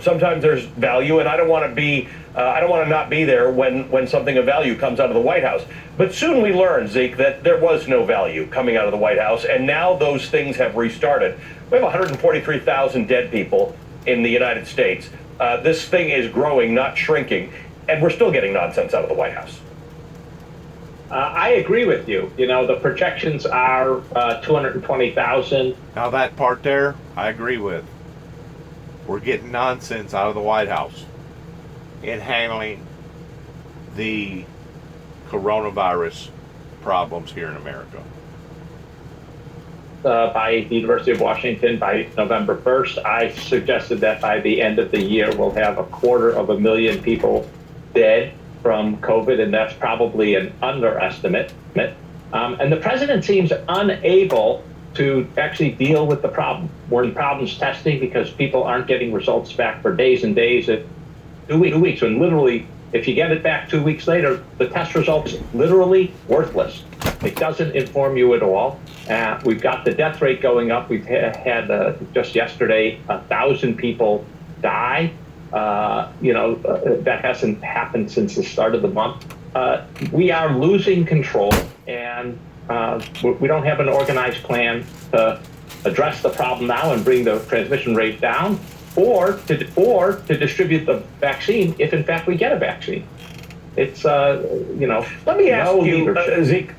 sometimes there's value. And I don't want to not be there when something of value comes out of the White House. But soon we learned, Zeke, that there was no value coming out of the White House. And now those things have restarted. We have 143,000 dead people in the United States. This thing is growing, not shrinking. And we're still getting nonsense out of the White House. I agree with you. You know, the projections are 220,000. Now that part there, I agree with. We're getting nonsense out of the White House in handling the coronavirus problems here in America. By the University of Washington, by November 1st, I suggested that by the end of the year, we'll have 250,000 people dead from COVID, and that's probably an underestimate. And the president seems unable to actually deal with the problem. We're in problems testing because people aren't getting results back for days and days, 2 weeks, when literally, if you get it back 2 weeks later, the test results literally worthless. It doesn't inform you at all. We've got the death rate going up. We've had just yesterday 1,000 people die. That hasn't happened since the start of the month. We are losing control, and we don't have an organized plan to address the problem now and bring the transmission rate down, or to distribute the vaccine if in fact we get a vaccine. It's Let me ask you, Zeke,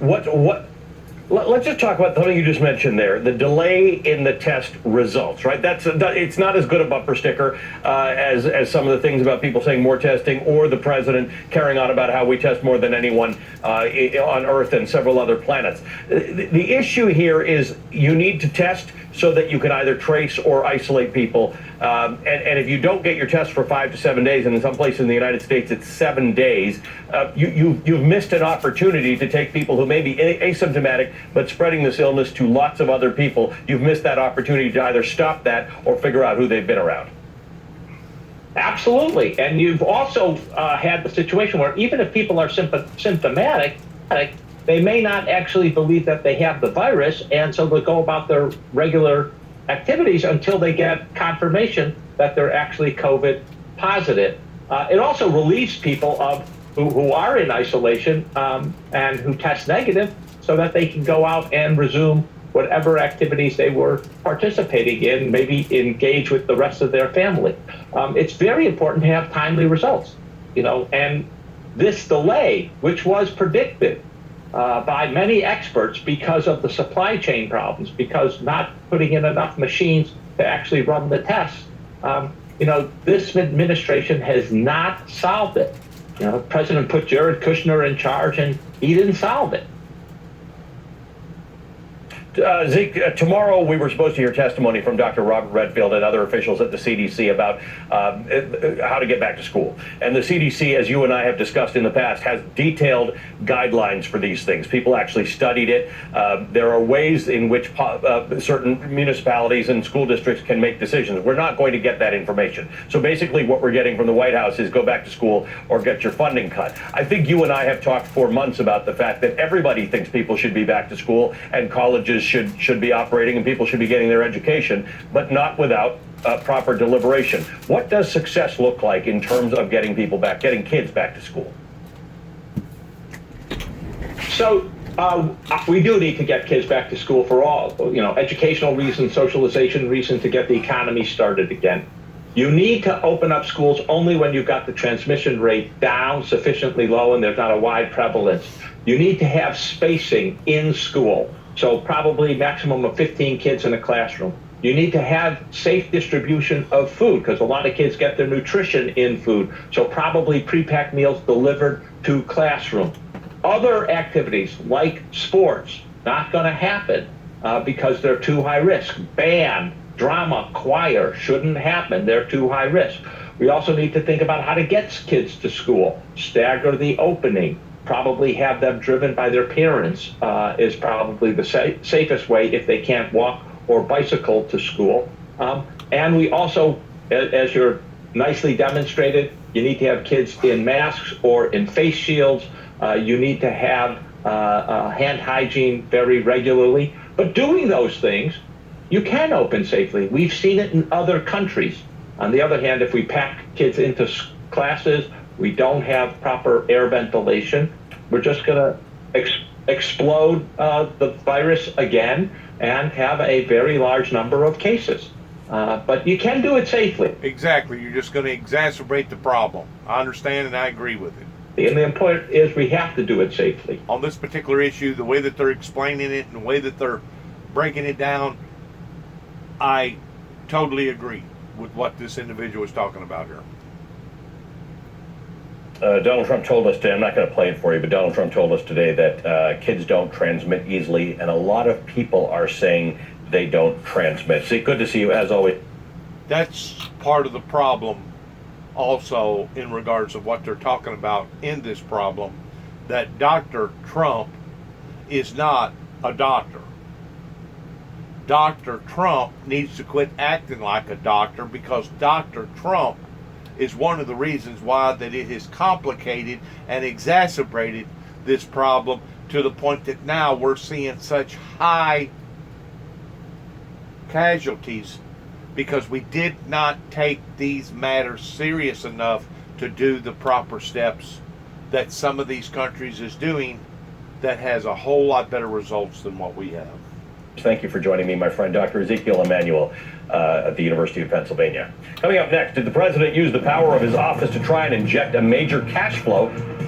let's just talk about something you just mentioned there, the delay in the test results, right? It's not as good a bumper sticker as some of the things about people saying more testing, or the president carrying on about how we test more than anyone on Earth and several other planets. The issue here is you need to test so that you can either trace or isolate people. And if you don't get your test for 5 to 7 days, and in some places in the United States it's 7 days, you've missed an opportunity to take people who may be asymptomatic but spreading this illness to lots of other people. You've missed that opportunity to either stop that or figure out who they've been around. Absolutely. And you've also had the situation where even if people are symptomatic, they may not actually believe that they have the virus, and so they'll go about their regular activities until they get confirmation that they're actually COVID positive. It also relieves people of who are in isolation and who test negative, so that they can go out and resume whatever activities they were participating in, maybe engage with the rest of their family. It's very important to have timely results, and this delay, which was predicted by many experts because of the supply chain problems, because not putting in enough machines to actually run the tests. This administration has not solved it. The president put Jared Kushner in charge, and he didn't solve it. Zeke, tomorrow we were supposed to hear testimony from Dr. Robert Redfield and other officials at the CDC about how to get back to school. And the CDC, as you and I have discussed in the past, has detailed guidelines for these things. People actually studied it. There are ways in which certain municipalities and school districts can make decisions. We're not going to get that information. So basically what we're getting from the White House is go back to school or get your funding cut. I think you and I have talked for months about the fact that everybody thinks people should be back to school and colleges should be operating and people should be getting their education, but not without proper deliberation. What does success look like in terms of getting people back, getting kids back to school? So we do need to get kids back to school for all, educational reasons, socialization reasons, to get the economy started again. You need to open up schools only when you've got the transmission rate down sufficiently low and there's not a wide prevalence. You need to have spacing in school. So probably maximum of 15 kids in a classroom. You need to have safe distribution of food because a lot of kids get their nutrition in food. So probably pre-packed meals delivered to classroom. Other activities like sports, not going to happen because they're too high risk. Band, drama, choir shouldn't happen. They're too high risk. We also need to think about how to get kids to school. Stagger the opening. Probably have them driven by their parents is probably the safest way if they can't walk or bicycle to school. And we also, as you're nicely demonstrated, you need to have kids in masks or in face shields. You need to have hand hygiene very regularly. But doing those things, you can open safely. We've seen it in other countries. On the other hand, if we pack kids into classes, we don't have proper air ventilation, we're just going to explode the virus again and have a very large number of cases. But you can do it safely. Exactly. You're just going to exacerbate the problem. I understand and I agree with it. And the important is we have to do it safely. On this particular issue, the way that they're explaining it and the way that they're breaking it down, I totally agree with what this individual is talking about here. Donald Trump told us today, I'm not going to play it for you, but Donald Trump told us today that kids don't transmit easily, and a lot of people are saying they don't transmit. See, good to see you, as always. That's part of the problem also in regards of what they're talking about in this problem, that Dr. Trump is not a doctor. Dr. Trump needs to quit acting like a doctor because Dr. Trump is one of the reasons why that it has complicated and exacerbated this problem to the point that now we're seeing such high casualties because we did not take these matters serious enough to do the proper steps that some of these countries is doing that has a whole lot better results than what we have. Thank you for joining me, my friend, Dr. Ezekiel Emanuel at the University of Pennsylvania. Coming up next, did the president use the power of his office to try and inject a major cash flow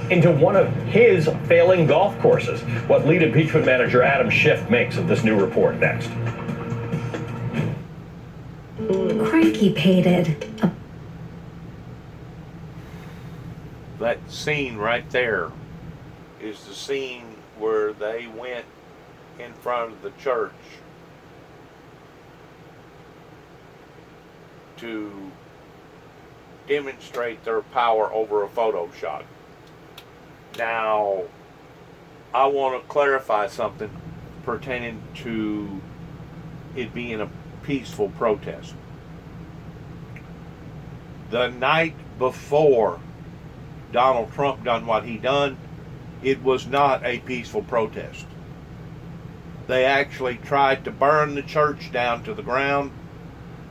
into one of his failing golf courses? What lead impeachment manager Adam Schiff makes of this new report next. Cranky pated. That scene right there is the scene where they went in front of the church to demonstrate their power over a photo shot. Now, I want to clarify something pertaining to it being a peaceful protest. The night before Donald Trump done what he done, it was not a peaceful protest. They actually tried to burn the church down to the ground,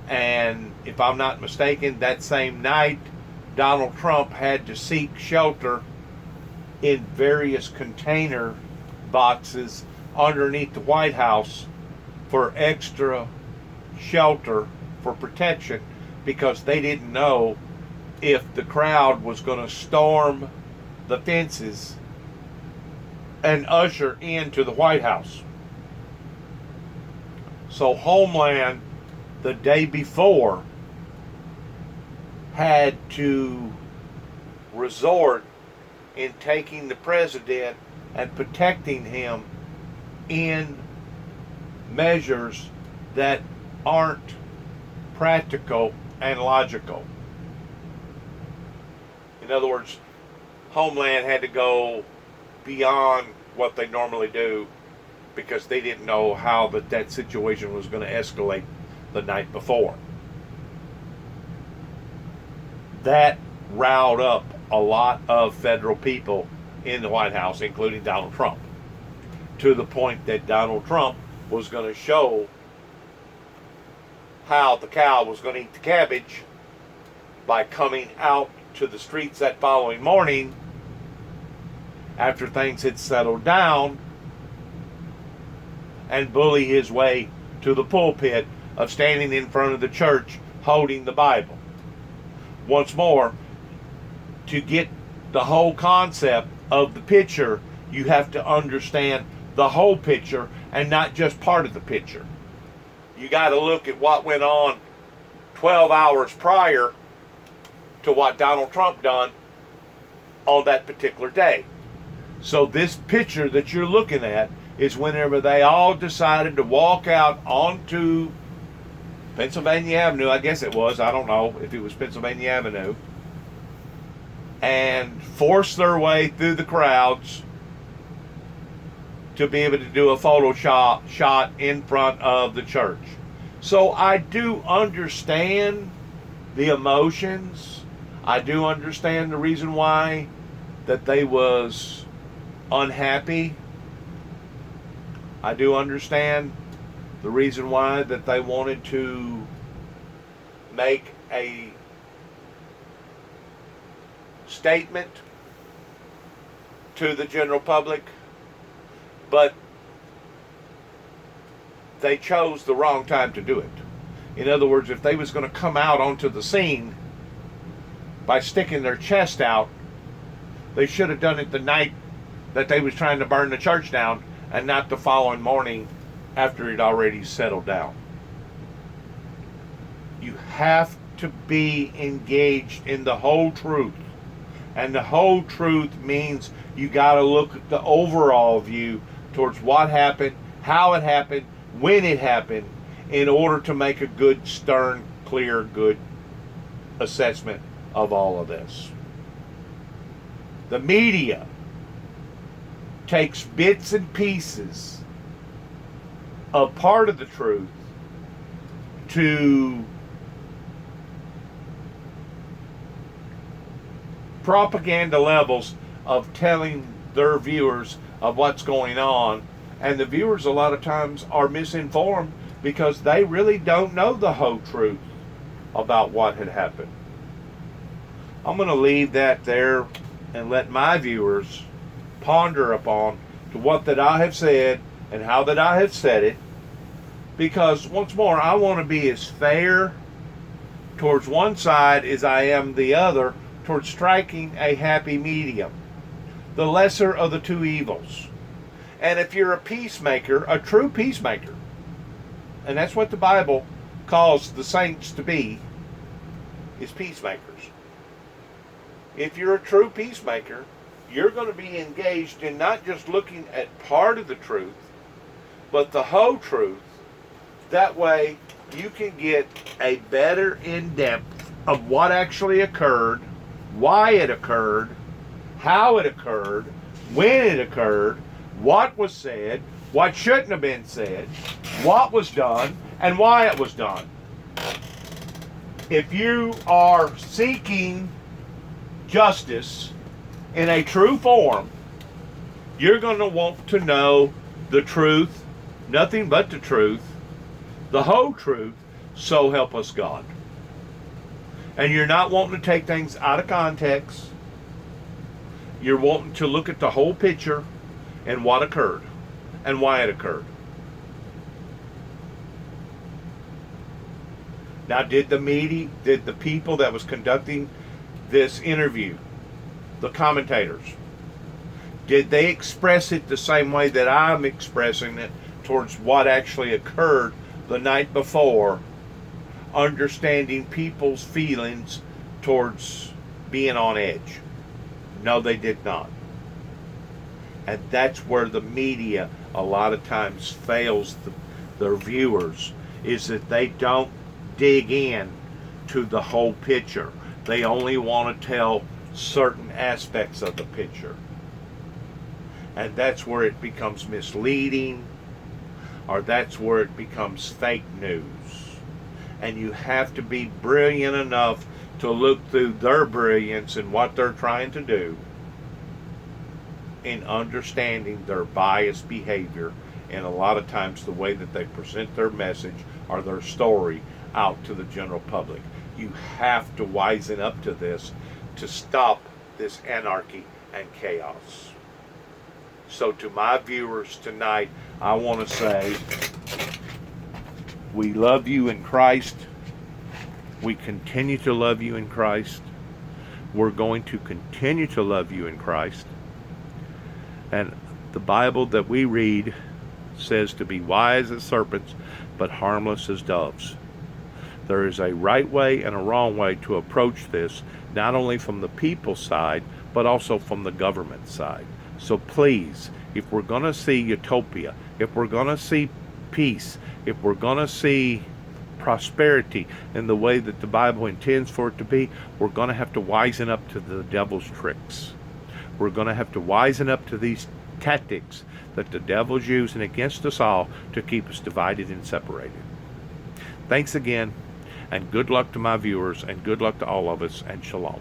and if I'm not mistaken, that same night Donald Trump had to seek shelter in various container boxes underneath the White House for extra shelter for protection because they didn't know if the crowd was going to storm the fences and usher into the White House. So Homeland, the day before, had to resort in taking the president and protecting him in measures that aren't practical and logical. In other words, Homeland had to go beyond what they normally do because they didn't know how that situation was going to escalate the night before. That riled up a lot of federal people in the White House, including Donald Trump, to the point that Donald Trump was going to show how the cow was going to eat the cabbage by coming out to the streets that following morning after things had settled down and bully his way to the pulpit of standing in front of the church holding the Bible. Once more, to get the whole concept of the picture, you have to understand the whole picture and not just part of the picture. You got to look at what went on 12 hours prior to what Donald Trump done on that particular day. So this picture that you're looking at is whenever they all decided to walk out onto Pennsylvania Avenue, I guess it was, I don't know if it was Pennsylvania Avenue, and force their way through the crowds to be able to do a photo shot in front of the church. So I do understand the emotions. I do understand the reason why that they was unhappy. I do understand the reason why that they wanted to make a statement to the general public, but they chose the wrong time to do it. In other words, if they was going to come out onto the scene by sticking their chest out, they should have done it the night that they was trying to burn the church down and not the following morning after it already settled down. You have to be engaged in the whole truth. And the whole truth means you got to look at the overall view towards what happened, how it happened, when it happened, in order to make a good, stern, clear, good assessment of all of this. The media takes bits and pieces of part of the truth to propaganda levels of telling their viewers of what's going on, and the viewers a lot of times are misinformed because they really don't know the whole truth about what had happened. I'm going to leave that there and let my viewers ponder upon to what that I have said and how that I have said it, because once more, I want to be as fair towards one side as I am the other, towards striking a happy medium, the lesser of the two evils. And if you're a peacemaker, a true peacemaker, and that's what the Bible calls the saints to be, is peacemakers. If you're a true peacemaker, you're going to be engaged in not just looking at part of the truth, but the whole truth. That way, you can get a better in-depth of what actually occurred, why it occurred, how it occurred, when it occurred, what was said, what shouldn't have been said, what was done, and why it was done. If you are seeking justice in a true form, you're going to want to know the truth, nothing but the truth, the whole truth, so help us God. And you're not wanting to take things out of context. You're wanting to look at the whole picture and what occurred and why it occurred. Now, did the people that was conducting this interview, the commentators, did they express it the same way that I'm expressing it towards what actually occurred the night before, understanding people's feelings towards being on edge? No, they did not. And that's where the media a lot of times fails their viewers is that they don't dig in to the whole picture. They only want to tell certain aspects of the picture. And that's where it becomes misleading, or that's where it becomes fake news. And you have to be brilliant enough to look through their brilliance and what they're trying to do in understanding their biased behavior, and a lot of times the way that they present their message or their story out to the general public. You have to wisen up to this to stop this anarchy and chaos. So to my viewers tonight, I want to say, we love you in Christ. We continue to love you in Christ. We're going to continue to love you in Christ. And the Bible that we read says to be wise as serpents, but harmless as doves. There is a right way and a wrong way to approach this, not only from the people's side, but also from the government side. So please, if we're going to see utopia, if we're going to see peace, if we're going to see prosperity in the way that the Bible intends for it to be, we're going to have to wisen up to the devil's tricks. We're going to have to wisen up to these tactics that the devil's using against us all to keep us divided and separated. Thanks again, and good luck to my viewers, and good luck to all of us, and shalom.